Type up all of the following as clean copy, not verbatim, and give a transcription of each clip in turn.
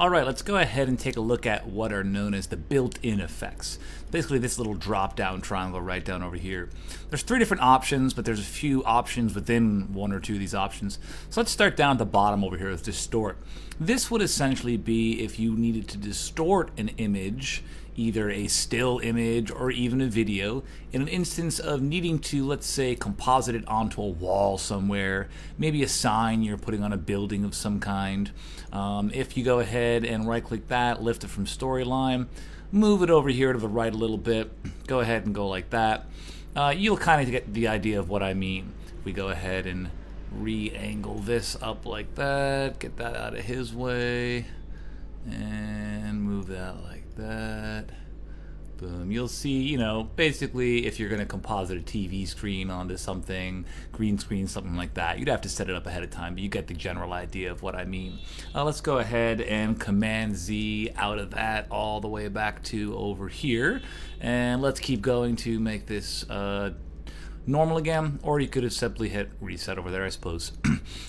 Alright, let's go ahead and take a look at what are known as the built-in effects. Basically this little drop-down triangle right down over here. There's three different options, but there's a few options within one or two of these options. So let's start down at the bottom over here with distort. This would essentially be if you needed to distort an image, either a still image or even a video, in an instance of needing to, let's say, composite it onto a wall somewhere, maybe a sign you're putting on a building of some kind. If you go ahead and right-click that, lift it from storyline, move it over here to the right a little bit, go ahead and go like that. You'll kind of get the idea of what I mean. We go ahead and re-angle this up like that, get that out of his way, and move that like that. Boom. You'll see, you know, basically if you're going to composite a TV screen onto something, green screen, something like that, you'd have to set it up ahead of time, but you get the general idea of what I mean. Let's go ahead and Command Z out of that all the way back to over here, and let's keep going to make this normal again, or you could have simply hit reset over there, I suppose.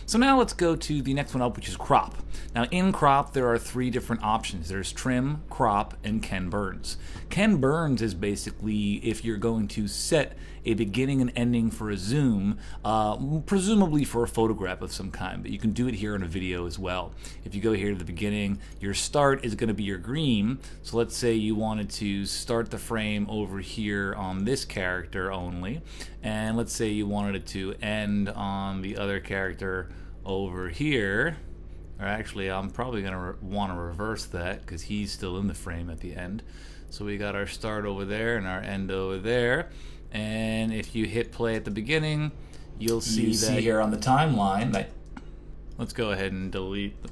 So now let's go to the next one up, which is crop. Now in crop there are three different options. There's trim, crop, and Ken Burns. Ken Burns is basically if you're going to set a beginning and ending for a zoom, presumably for a photograph of some kind, but you can do it here in a video as well. If you go here to the beginning, your start is going to be your green, so let's say you wanted to start the frame over here on this character only, and let's say you wanted it to end on the other character over here. Or actually, I'm probably going to want to reverse that because he's still in the frame at the end. So we got our start over there and our end over there. And if you hit play at the beginning, you'll see that here on the timeline. Let's go ahead and delete them.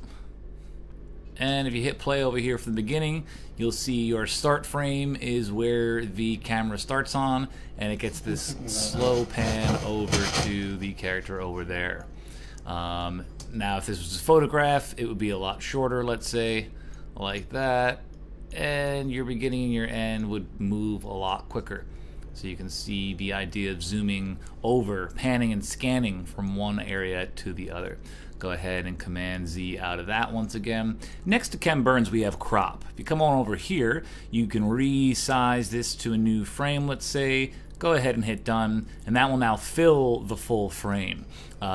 And if you hit play over here from the beginning, you'll see your start frame is where the camera starts on, and it gets this slow pan over to the character over there. Now if this was a photograph, it would be a lot shorter, let's say, like that, and your beginning and your end would move a lot quicker. So you can see the idea of zooming over, panning and scanning from one area to the other. Go ahead and Command Z out of that once again. Next to Ken Burns we have crop. If you come on over here, you can resize this to a new frame, let's say. Go ahead and hit done, and that will now fill the full frame.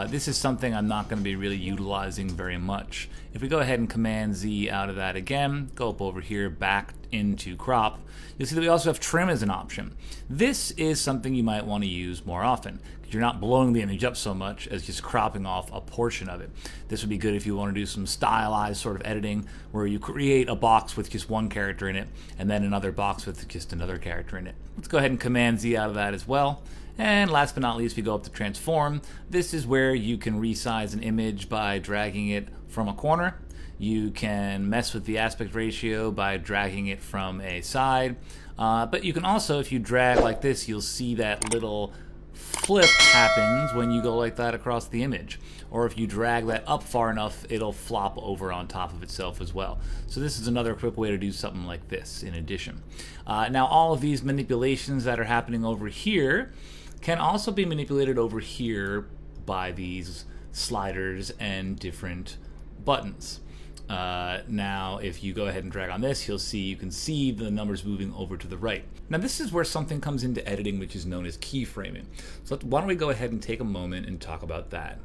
This is something I'm not going to be really utilizing very much. If we go ahead and Command Z out of that again, go up over here back into crop, you'll see that we also have trim as an option. This is something you might want to use more often because you're not blowing the image up so much as just cropping off a portion of it. This would be good if you want to do some stylized sort of editing where you create a box with just one character in it and then another box with just another character in it. Let's go ahead and Command Z out of that as well. And last but not least, we go up to transform. This is where you can resize an image by dragging it from a corner. You can mess with the aspect ratio by dragging it from a side. But you can also, if you drag like this, you'll see that little flip happens when you go like that across the image. Or if you drag that up far enough, it'll flop over on top of itself as well. So this is another quick way to do something like this in addition. Now all of these manipulations that are happening over here can also be manipulated over here by these sliders and different buttons. Now if you go ahead and drag on this, you'll see you can see the numbers moving over to the right. Now this is where something comes into editing which is known as keyframing. So why don't we go ahead and take a moment and talk about that.